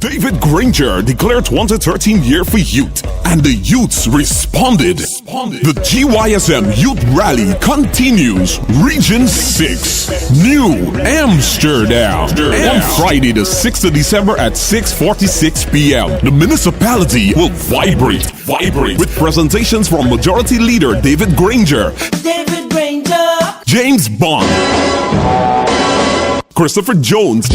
David Granger declared 2013 year for youth, and the youths responded. The GYSM Youth Rally continues. Region 6, New Amsterdam. On Friday the 6th of December at 6:46 p.m. The municipality will vibrate with presentations from Majority Leader David Granger, James Bond, Christopher Jones,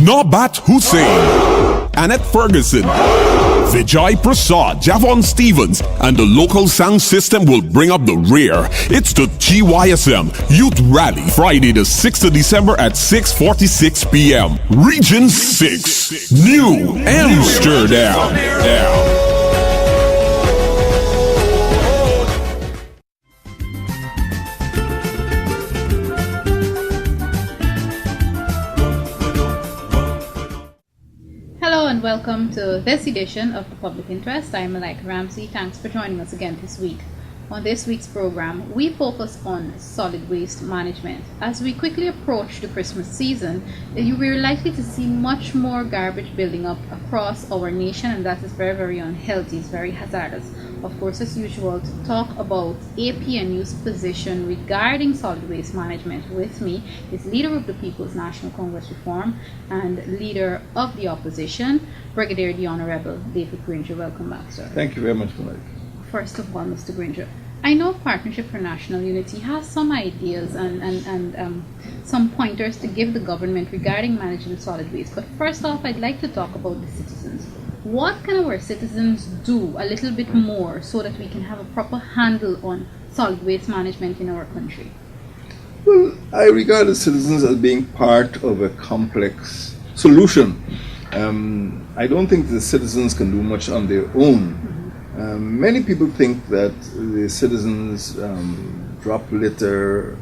Nobat Hussein, Annette Ferguson, Vijay Prasad, Javon Stevens, and the local sound system will bring up the rear. It's the GYSM Youth Rally, Friday the 6th of December at 6:46 p.m. Region 6, New Amsterdam. Welcome to this edition of The Public Interest. I'm Malika Ramsey. Thanks for joining us again this week. On this week's program, we focus on solid waste management. As we quickly approach the Christmas season, we're likely to see much more garbage building up across our nation, and that is very, very unhealthy. It's very hazardous. Of course, as usual, to talk about APNU's position regarding solid waste management with me is Leader of the People's National Congress Reform and Leader of the Opposition, Brigadier the Honorable David Granger. Welcome back, sir. Thank you very much, Malika. First of all, Mr. Granger, I know Partnership for National Unity has some ideas and some pointers to give the government regarding managing solid waste. But first off, I'd like to talk about the citizens. What can our citizens do a little bit more so that we can have a proper handle on solid waste management in our country? Well, I regard the citizens as being part of a complex solution. I don't think the citizens can do much on their own. Many people think that the citizens drop litter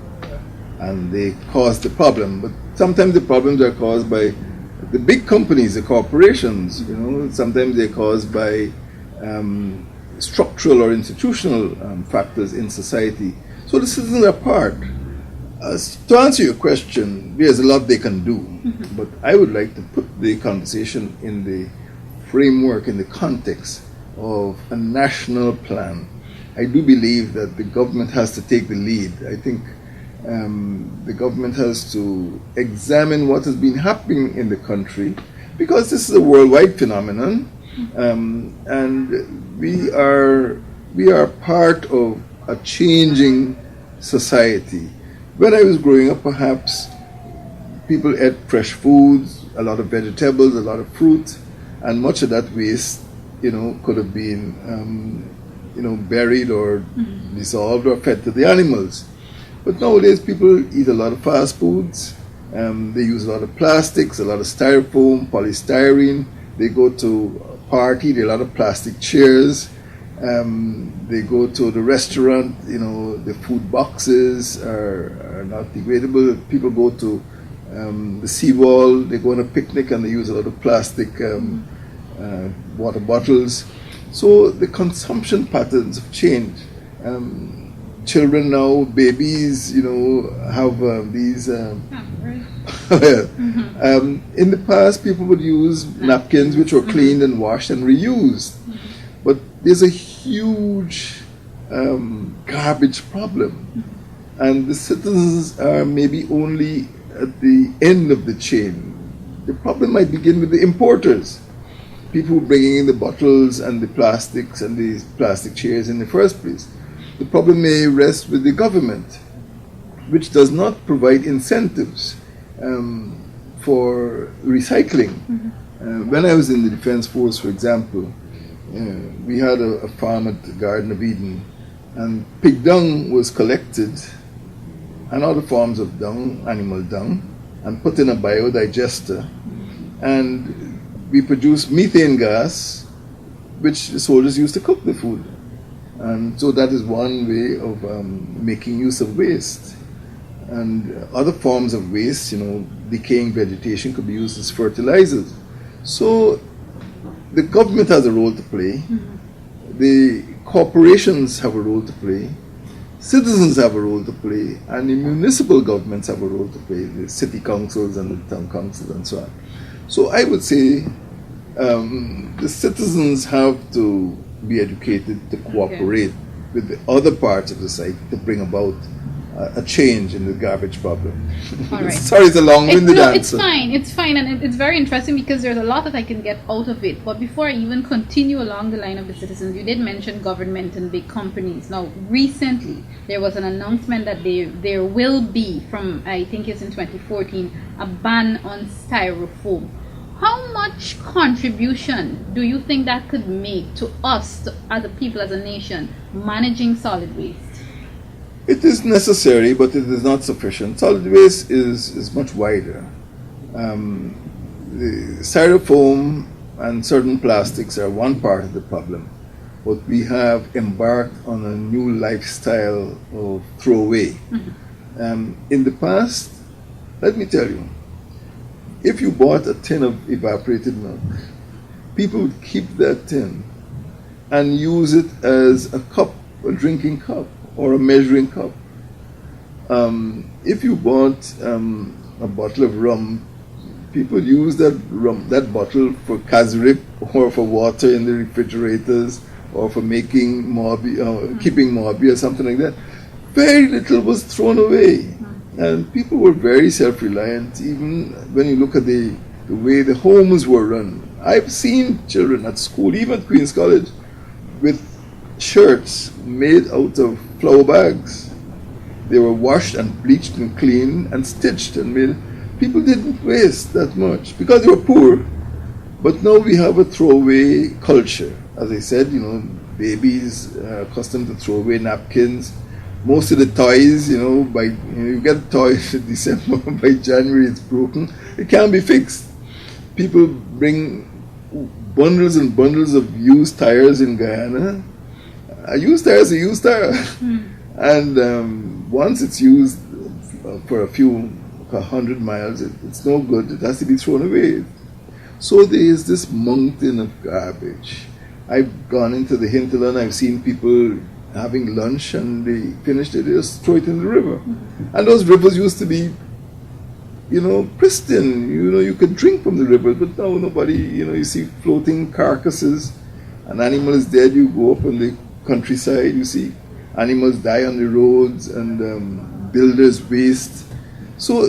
and they cause the problem, but sometimes the problems are caused by the big companies, the corporations. Sometimes they're caused by structural or institutional factors in society. So the citizens are part. To answer your question, there's a lot they can do, but I would like to put the conversation in the framework, in the context of a national plan. I do believe that the government has to take the lead. I think the government has to examine what has been happening in the country, because this is a worldwide phenomenon, and we are part of a changing society. When I was growing up, perhaps people ate fresh foods, a lot of vegetables, a lot of fruit, and much of that waste could have been, buried or dissolved or fed to the animals. But nowadays, people eat a lot of fast foods. They use a lot of plastics, a lot of styrofoam, polystyrene. They go to a party, there are a lot of plastic chairs. They go to the restaurant, the food boxes are not degradable. People go to the seawall, they go on a picnic and they use a lot of plastic water bottles. So the consumption patterns have changed. Children now, babies, have these. In the past, people would use napkins which were cleaned and washed and reused. But there's a huge garbage problem. And the citizens are maybe only at the end of the chain. The problem might begin with the importers. People bringing in the bottles and the plastics and the plastic chairs in the first place. The problem may rest with the government, which does not provide incentives for recycling. When I was in the Defense Force, for example, we had a farm at the Garden of Eden, and pig dung was collected, and other forms of dung, animal dung, and put in a biodigester, and we produced methane gas, which the soldiers used to cook the food. And so that is one way of making use of waste. And other forms of waste, decaying vegetation could be used as fertilizers. So the government has a role to play. The corporations have a role to play. Citizens have a role to play. And the municipal governments have a role to play, the city councils and the town councils and so on. So I would say the citizens have to be educated to cooperate with the other parts of the society to bring about a change in the garbage problem. All right. Sorry, it's a long-winded answer. It's fine, and it's very interesting because there's a lot that I can get out of it. But before I even continue along the line of the citizens, you did mention government and big companies. Now, recently, there was an announcement that there will be, from I think it's in 2014, a ban on styrofoam. How much contribution do you think that could make to us, as a people, as a nation, managing solid waste? It is necessary, but it is not sufficient. Solid waste is much wider. The styrofoam and certain plastics are one part of the problem, but we have embarked on a new lifestyle of throwaway. In the past, let me tell you, if you bought a tin of evaporated milk, people would keep that tin and use it as a cup, a drinking cup, or a measuring cup. If you bought a bottle of rum, people use that bottle for kazrip or for water in the refrigerators or for making keeping morbi or something like that. Very little was thrown away. And people were very self-reliant, even when you look at the way the homes were run. I've seen children at school, even at Queen's College, with shirts made out of flour bags. They were washed and bleached and cleaned and stitched and made. People didn't waste that much because they were poor. But now we have a throwaway culture. As I said, babies are accustomed to throw away napkins. Most of the toys, you get a toy in December, by January it's broken. It can't be fixed. People bring bundles and bundles of used tires in Guyana. A used tire is a used tire. And once it's used for a 100 miles, it's no good. It has to be thrown away. So there is this mountain of garbage. I've gone into the hinterland. I've seen people having lunch and they finished it, they just throw it in the river. And those rivers used to be, pristine. You could drink from the river, but now nobody, you see floating carcasses. An animal is dead, you go up on the countryside, you see animals die on the roads and builders waste. So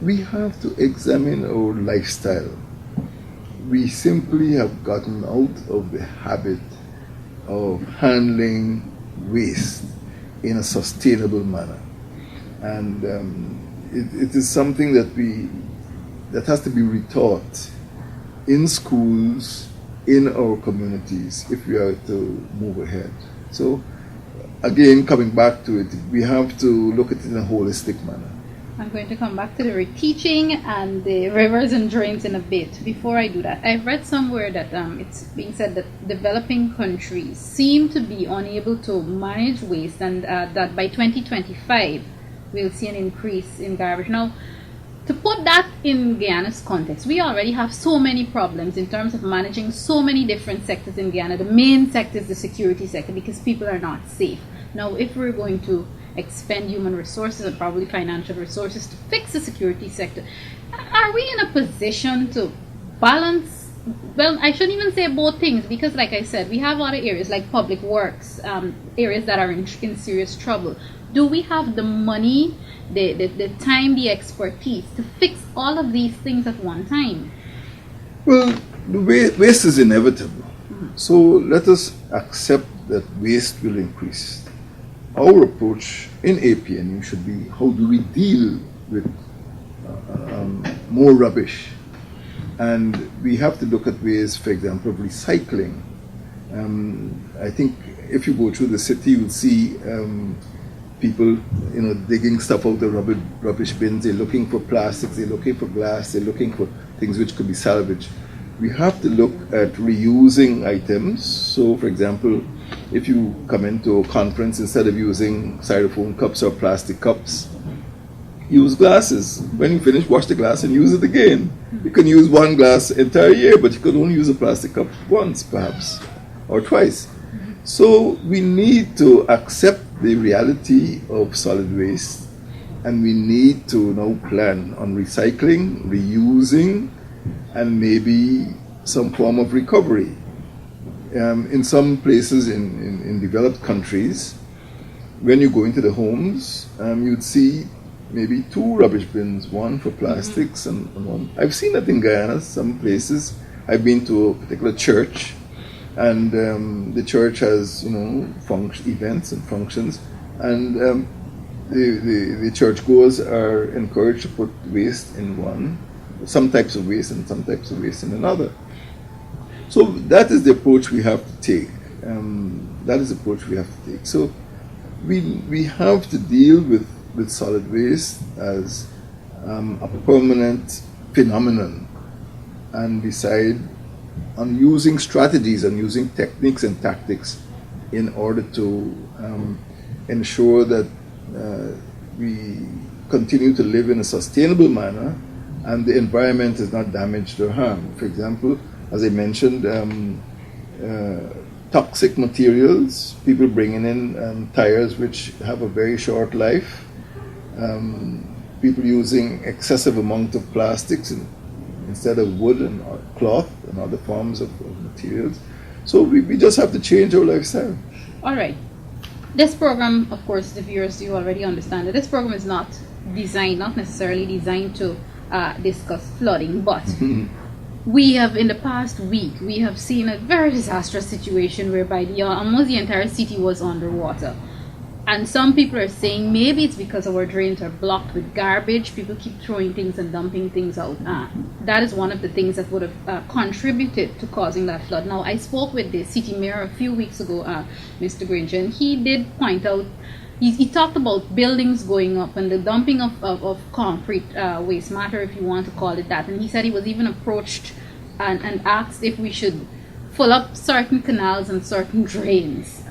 we have to examine our lifestyle. We simply have gotten out of the habit of handling waste in a sustainable manner, and it is something that has to be retaught in schools, in our communities, if we are to move ahead. So again, coming back to it, we have to look at it in a holistic manner. I'm going to come back to the reteaching and the rivers and drains in a bit. Before I do that, I've read somewhere that it's being said that developing countries seem to be unable to manage waste, and that by 2025 we'll see an increase in garbage. Now, to put that in Guyana's context, we already have so many problems in terms of managing so many different sectors in Guyana. The main sector is the security sector because people are not safe. Now, if we're going to expend human resources and probably financial resources to fix the security sector, are we in a position to balance? Well, I shouldn't even say both things, because like I said, we have other areas like public works, areas that are in serious trouble. Do we have the money, the time, the expertise to fix all of these things at one time? Well, the waste is inevitable. So let us accept that waste will increase. Our approach in APNU should be, how do we deal with more rubbish? And we have to look at ways, for example, of recycling. I think if you go through the city, you'll see people, digging stuff out of rubbish bins. They're looking for plastics, they're looking for glass, they're looking for things which could be salvaged. We have to look at reusing items. So, for example, if you come into a conference, instead of using styrofoam cups or plastic cups, use glasses. When you finish, wash the glass and use it again. You can use one glass entire year, but you could only use a plastic cup once, perhaps, or twice. So we need to accept the reality of solid waste, and we need to now plan on recycling, reusing, and maybe some form of recovery. In some places in developed countries, when you go into the homes, you'd see maybe 2 rubbish bins, one for plastics and one. I've seen that in Guyana, some places. I've been to a particular church, and the church has, events and functions, and the churchgoers are encouraged to put waste in one, some types of waste, and some types of waste in another. So that is the approach we have to take. So we have to deal with solid waste as a permanent phenomenon, and decide on using strategies and using techniques and tactics in order to ensure that we continue to live in a sustainable manner and the environment is not damaged or harmed. For example, as I mentioned, toxic materials, people bringing in tires which have a very short life, people using excessive amount of plastics instead of wood and cloth and other forms of materials. So we just have to change our lifestyle. All right. This program, of course, the viewers, you already understand that this program is not necessarily designed to discuss flooding, but we have, in the past week, we have seen a very disastrous situation whereby almost the entire city was underwater. And some people are saying maybe it's because our drains are blocked with garbage. People keep throwing things and dumping things out. That is one of the things that would have contributed to causing that flood. Now, I spoke with the city mayor a few weeks ago, Mr. Granger, and he did point out, he talked about buildings going up and the dumping of concrete waste matter, if you want to call it that. And he said he was even approached and asked if we should fill up certain canals and certain drains.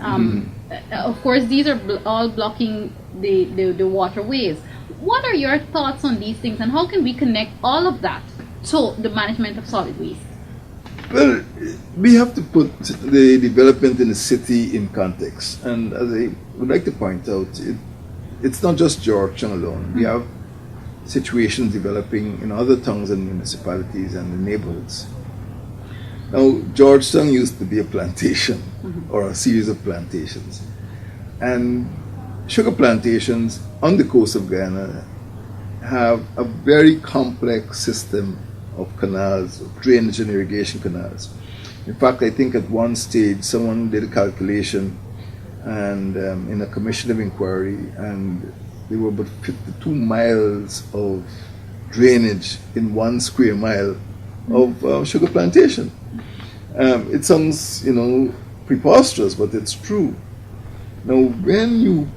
Of course, these are all blocking the waterways. What are your thoughts on these things, and how can we connect all of that to the management of solid waste? Well, we have to put the development in the city in context. And as I would like to point out, it's not just Georgetown alone. We have situations developing in other towns and municipalities and the neighborhoods. Now, Georgetown used to be a plantation or a series of plantations. And sugar plantations on the coast of Guyana have a very complex system of canals, of drainage and irrigation canals. In fact, I think at one stage someone did a calculation and in a commission of inquiry, and there were about 52 miles of drainage in 1 square mile of sugar plantation. It sounds, preposterous, but it's true. Now, when you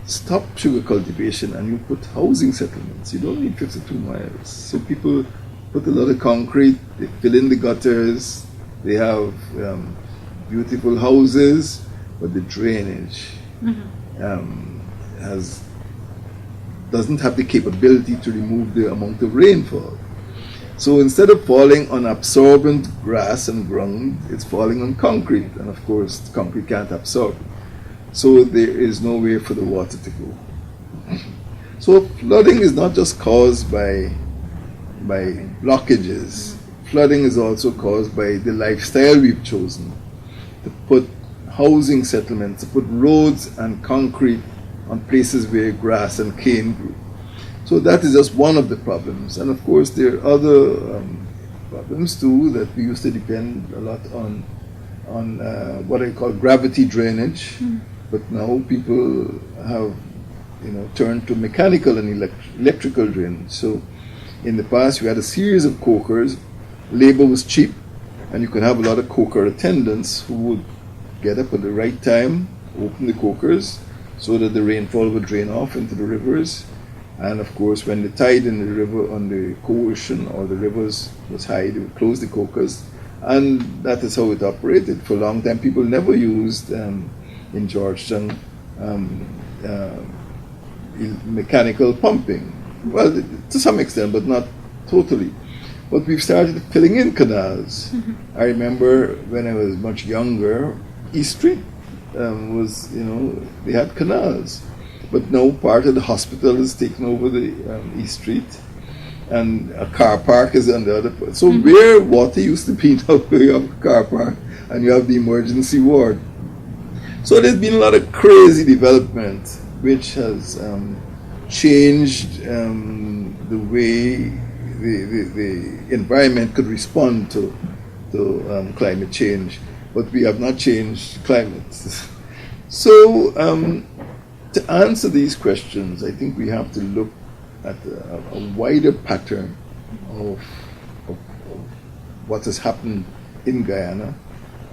stop sugar cultivation and you put housing settlements, you don't need 52 miles. So people put a lot of concrete, they fill in the gutters, they have beautiful houses, but the drainage doesn't have the capability to remove the amount of rainfall. So instead of falling on absorbent grass and ground, it's falling on concrete, and of course concrete can't absorb. So there is no way for the water to go. So flooding is not just caused by blockages. Flooding is also caused by the lifestyle we've chosen to put housing settlements, to put roads and concrete on places where grass and cane grew. So that is just one of the problems. And of course there are other problems too, that we used to depend a lot on what I call gravity drainage. But now people have turned to mechanical and electrical drainage. So in the past we had a series of cokers. Labor was cheap, and you could have a lot of coker attendants who would get up at the right time, open the cokers so that the rainfall would drain off into the rivers. And of course, when the tide in the river on the ocean or the rivers was high, they would close the cokers. And that is how it operated. For a long time, people never used, in Georgetown, mechanical pumping. Well, to some extent, but not totally. But we've started filling in canals. I remember when I was much younger, East Street was, they had canals. But now part of the hospital has taken over the East Street. and a car park is on the other. So where water used to be, now you have a car park and you have the emergency ward. So there's been a lot of crazy development which has changed the way the environment could respond to climate change, but we have not changed climate. So to answer these questions, I think we have to look at a wider pattern of what has happened in Guyana,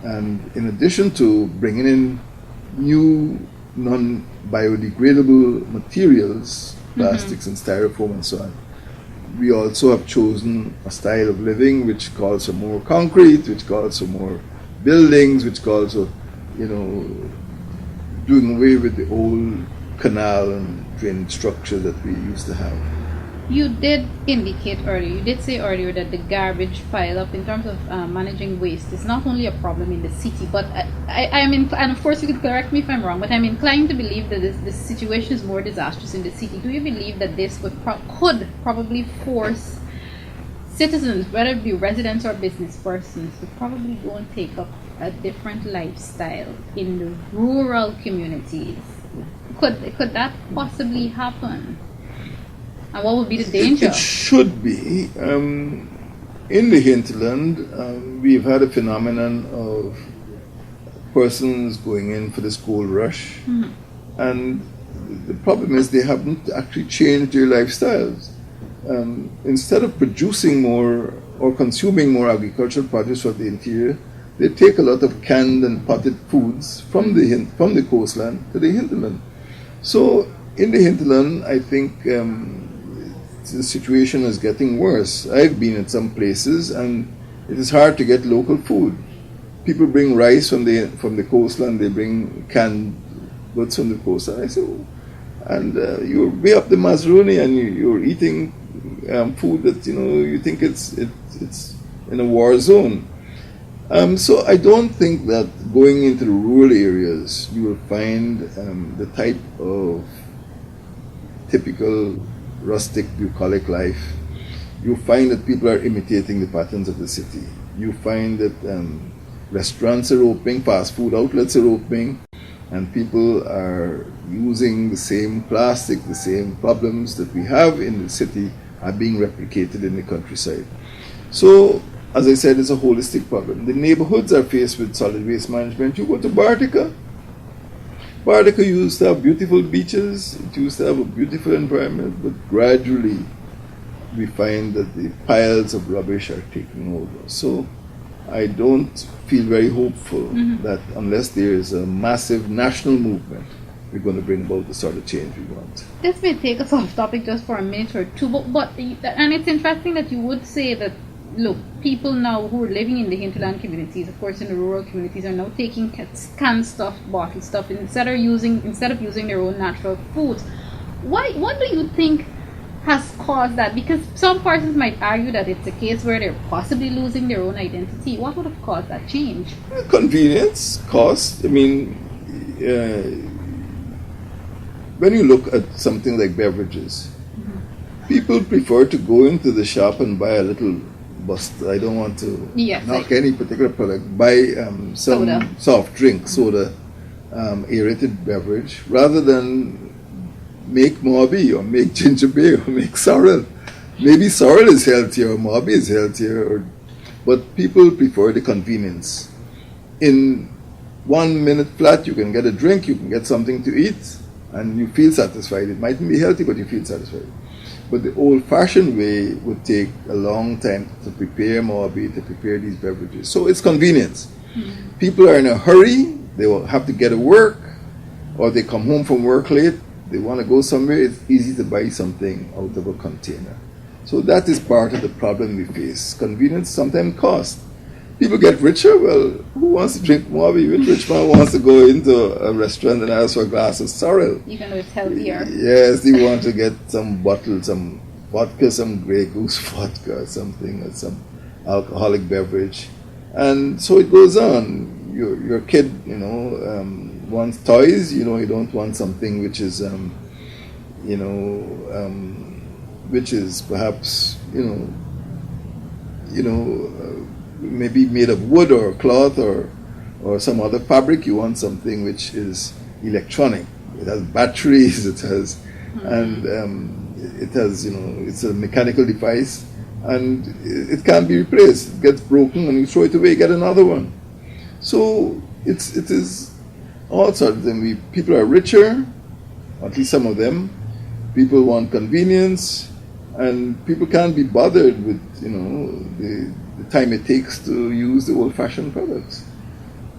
and in addition to bringing in new non-biodegradable materials, plastics and styrofoam and so on, we also have chosen a style of living which calls for more concrete, which calls for more buildings, which calls for, doing away with the old canal and drainage structure that we used to have. You did say earlier that the garbage pile up in terms of managing waste is not only a problem in the city, but I am and of course you could correct me if I'm wrong, but I'm inclined to believe that this situation is more disastrous in the city. Do you believe that this could probably force citizens, whether it be residents or business persons, to probably go and take up a different lifestyle in the rural communities? Could that possibly happen? And what would be the danger? It should be. In the hinterland, we've had a phenomenon of persons going in for the school rush, and the problem is they haven't actually changed their lifestyles. Instead of producing more or consuming more agricultural produce for the interior, they take a lot of canned and potted foods from the coastline to the hinterland. So in the hinterland, I think the situation is getting worse. I've been at some places and it is hard to get local food. People bring rice from the coastline, they bring canned goods from the coastline. I say, and you're way up the Mazruni and you're eating food that you think it's in a war zone. So I don't think that going into the rural areas you will find the type of typical rustic bucolic life. You find that people are imitating the patterns of the city. You find that restaurants are opening, fast food outlets are opening, and people are using the same plastic, the same problems that we have in the city are being replicated in the countryside. So, as I said, it's a holistic problem. The neighborhoods are faced with solid waste management. You go to Bartica. Bartica used to have beautiful beaches, it used to have a beautiful environment, but gradually we find that the piles of rubbish are taking over. So I don't feel very hopeful that unless there is a massive national movement, we're going to bring about the sort of change we want. This may take us off topic just for a minute or two, but and it's interesting that you would say that, look, people now who are living in the hinterland communities, of course in the rural communities, are now taking canned stuff, bottled stuff, instead of using their own natural foods. What do you think has caused that? Because some persons might argue that it's a case where they're possibly losing their own identity. What would have caused that change? Convenience, cost. I mean, when you look at something like beverages, people prefer to go into the shop and buy a little I don't want to knock any particular product. Buy some soda. Soft drink, soda, aerated beverage, rather than make Mobi or make ginger beer or make sorrel. Maybe sorrel is healthier or Mobi is healthier, but people prefer the convenience. In 1 minute flat, you can get a drink, you can get something to eat, and you feel satisfied. It mightn't be healthy, but you feel satisfied. But the old-fashioned way would take a long time to prepare Mobi, to prepare these beverages. So it's convenience. People are in a hurry. They will have to get to work, or they come home from work late. They want to go somewhere. It's easy to buy something out of a container. So that is part of the problem we face. Convenience sometimes costs. People get richer. Well, who wants to drink Mobi? Which rich man wants to go into a restaurant and ask for a glass of sorrel? Even though it's healthier. Yes, they want to get some bottle, some vodka, some Grey Goose vodka or something, or some alcoholic beverage. And so it goes on. Your kid, wants toys. You don't want something which is, which is perhaps, maybe made of wood or cloth or some other fabric. You want something which is electronic. It has batteries. It has, and it has, it's a mechanical device, and it can't be replaced. It gets broken, and you throw it away, get another one. So it is all sorts. And people are richer, at least some of them. People want convenience, and people can't be bothered with, the time it takes to use the old-fashioned products.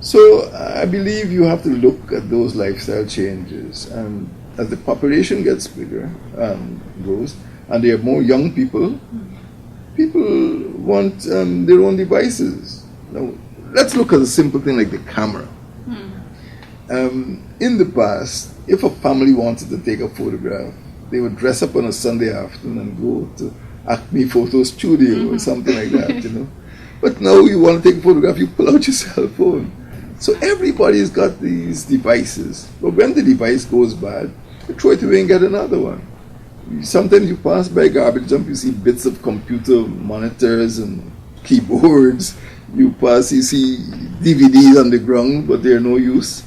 So I believe you have to look at those lifestyle changes, and as the population gets bigger and grows, and there are more young people, people want their own devices. Now, let's look at a simple thing like the camera. In the past, if a family wanted to take a photograph, they would dress up on a Sunday afternoon and go to Acme Photo Studio or something like that, But now you want to take a photograph, you pull out your cell phone. So everybody's got these devices. But when the device goes bad, you throw it away and get another one. Sometimes you pass by a garbage dump, you see bits of computer monitors and keyboards. You see DVDs on the ground, but they're no use.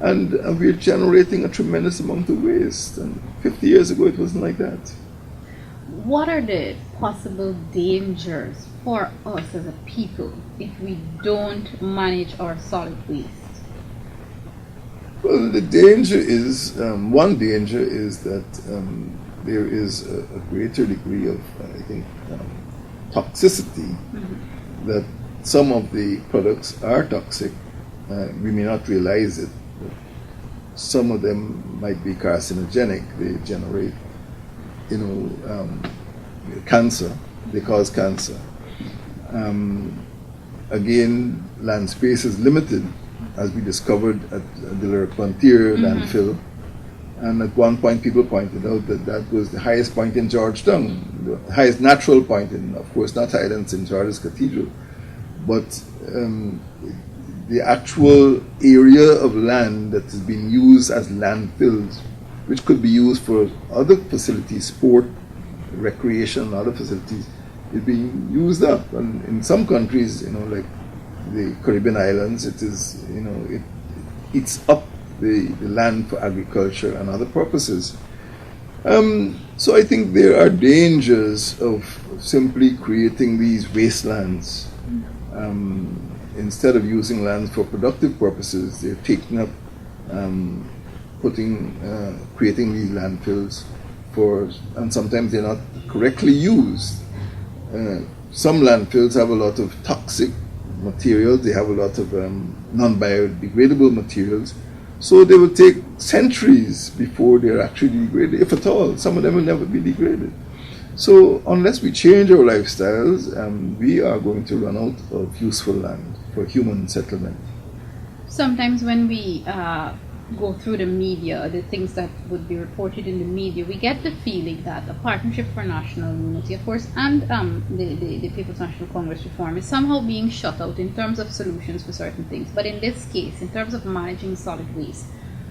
And we're generating a tremendous amount of waste. And 50 years ago, it wasn't like that. What are the possible dangers for us as a people if we don't manage our solid waste? Well, the danger is, one danger is that there is a greater degree of, toxicity, that some of the products are toxic. We may not realize it, but some of them might be carcinogenic. They generate, cancer. They cause cancer. Again, land space is limited, as we discovered at the Lerpontier landfill. And at one point, people pointed out that was the highest point in Georgetown, the highest natural point, in, of course, not higher than St. George's Cathedral. But the actual area of land that is being used as landfills, which could be used for other facilities, sport, recreation, other facilities, is being used up. And in some countries, like the Caribbean islands, it is, it eats up the land for agriculture and other purposes. So I think there are dangers of simply creating these wastelands. Instead of using land for productive purposes, they're taking up, creating these landfills and sometimes they're not correctly used. Some landfills have a lot of toxic materials, they have a lot of non-biodegradable materials, so they will take centuries before they're actually degraded, if at all. Some of them will never be degraded. So unless we change our lifestyles, we are going to run out of useful land for human settlement. Sometimes when we go through the media, the things that would be reported in the media, we get the feeling that a Partnership for National Unity, of course, and the People's National Congress reform is somehow being shut out in terms of solutions for certain things. But in this case, in terms of managing solid waste,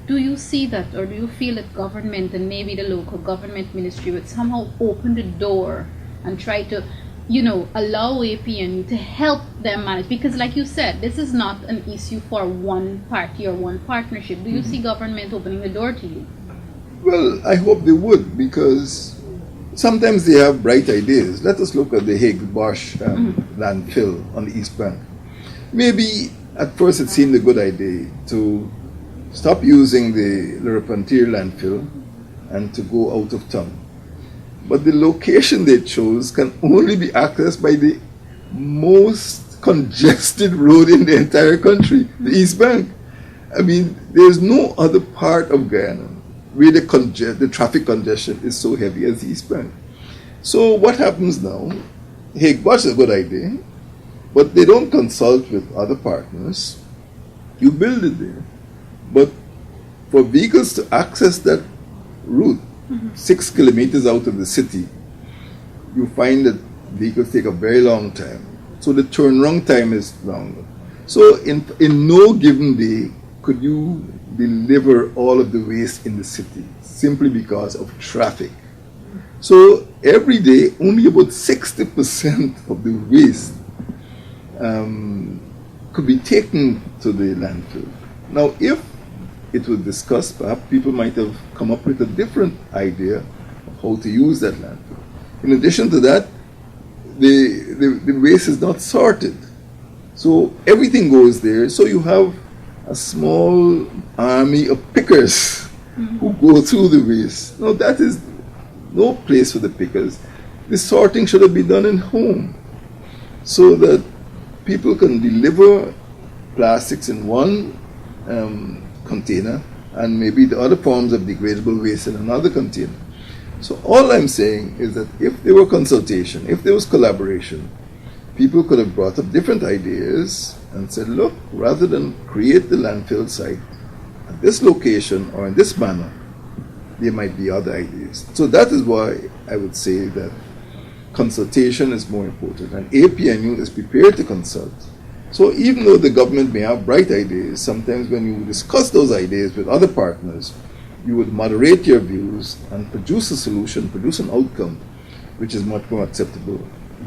do you see that, or do you feel that government and maybe the local government ministry would somehow open the door and try to, allow APNU to help them manage? Because like you said, this is not an issue for one party or one partnership. Do you see government opening the door to you? Well, I hope they would, because sometimes they have bright ideas. Let us look at the Hague-Bosch landfill on the East Bank. Maybe at first it seemed a good idea to stop using the Lerpontier landfill and to go out of town. But the location they chose can only be accessed by the most congested road in the entire country, the East Bank. I mean, there's no other part of Guyana where the traffic congestion is so heavy as the East Bank. So what happens now? Hague-Bosch is a good idea, but they don't consult with other partners. You build it there. But for vehicles to access that route, 6 kilometers out of the city, you find that vehicles take a very long time. So the turnaround time is longer. So in no given day could you deliver all of the waste in the city simply because of traffic. So every day, only about 60% of the waste could be taken to the landfill. Now, if it was discussed, perhaps people might have come up with a different idea of how to use that landfill. In addition to that, the waste is not sorted. So everything goes there. So you have a small army of pickers who go through the waste. Now that is no place for the pickers. The sorting should have been done in home so that people can deliver plastics in one container and maybe the other forms of degradable waste in another container. So all I'm saying is that if there were consultation, if there was collaboration, people could have brought up different ideas and said, look, rather than create the landfill site at this location or in this manner, there might be other ideas. So that is why I would say that consultation is more important, and APNU is prepared to consult. So even though the government may have bright ideas, sometimes when you discuss those ideas with other partners, you would moderate your views and produce a solution, produce an outcome which is much more acceptable,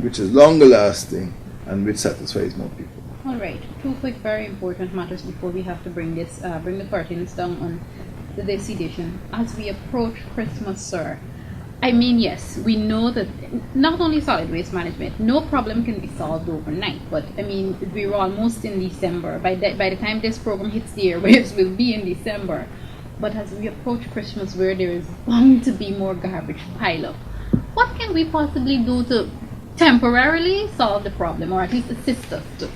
which is longer lasting, and which satisfies more people. All right, two quick, very important matters before we have to bring the curtains down on this edition. As we approach Christmas, sir, I mean, yes, we know that not only solid waste management, no problem can be solved overnight, but I mean, we're almost in December. By the time this program hits the airwaves, we'll be in December. But as we approach Christmas, where there is bound to be more garbage pile up, what can we possibly do to temporarily solve the problem, or at least assist us to?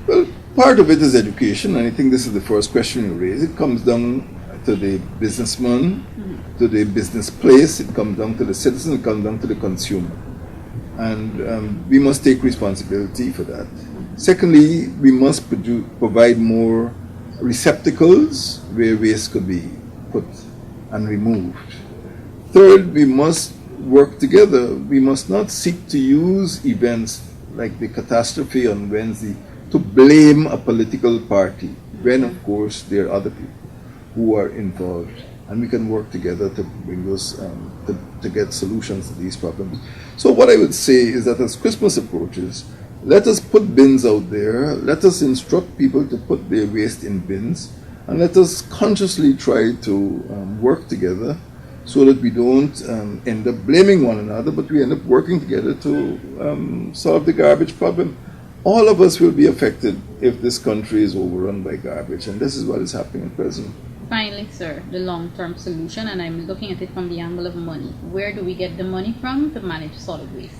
Well, part of it is education, and I think this is the first question you raise. It comes down to the businessman, to the business place, it comes down to the citizen, it comes down to the consumer. And we must take responsibility for that. Secondly, we must provide more receptacles where waste could be put and removed. Third, we must work together. We must not seek to use events like the catastrophe on Wednesday to blame a political party, when of course there are other people who are involved, and we can work together to bring those, to get solutions to these problems. So what I would say is that as Christmas approaches, let us put bins out there, let us instruct people to put their waste in bins, and let us consciously try to work together so that we don't end up blaming one another, but we end up working together to solve the garbage problem. All of us will be affected if this country is overrun by garbage, and this is what is happening at present. Finally, sir, the long-term solution, and I'm looking at it from the angle of money. Where do we get the money from to manage solid waste?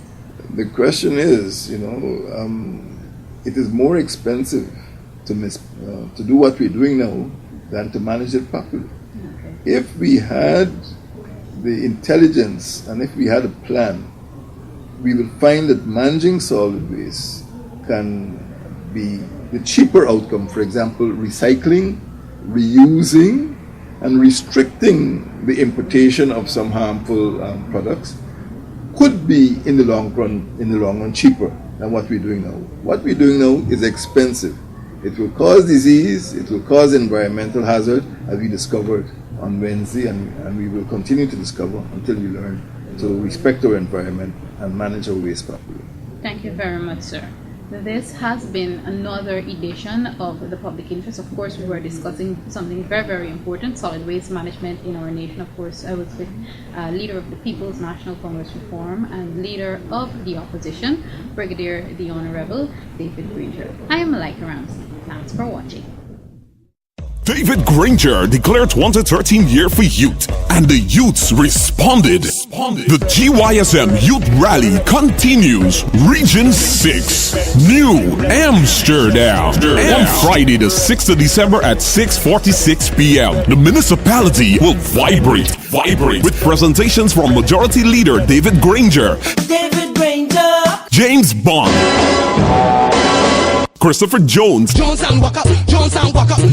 The question is, it is more expensive to do what we're doing now than to manage it properly. Okay. If we had the intelligence and if we had a plan, we will find that managing solid waste can be the cheaper outcome. For example, recycling, reusing, and restricting the importation of some harmful products could be in the long run cheaper than what we're doing now. What we're doing now is expensive. It will cause disease, it will cause environmental hazard, as we discovered on Wednesday, and we will continue to discover until we learn to respect our environment and manage our waste properly. Thank you very much, sir. This has been another edition of The Public Interest. Of course, we were discussing something very, very important, solid waste management in our nation. Of course, I was with leader of the People's National Congress Reform and leader of the opposition, Brigadier the Honorable David Granger. I am Malika Ramsey. Thanks for watching. David Granger declared 2013 year for youth, and the youths responded. The GYSM Youth Rally continues. Region 6, New Amsterdam. On Friday the 6th of December at 6:46 p.m. The municipality will vibrate with presentations from Majority Leader David Granger, James Bond, Christopher Jones,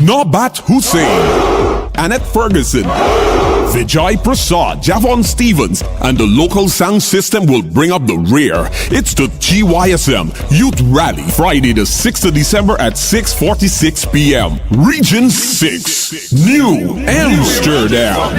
Norbert Hussein, Annette Ferguson, Vijay Prasad, Javon Stevens, and the local sound system will bring up the rear. It's the GYSM Youth Rally, Friday the 6th of December at 6:46 p.m. Region 6, New Amsterdam.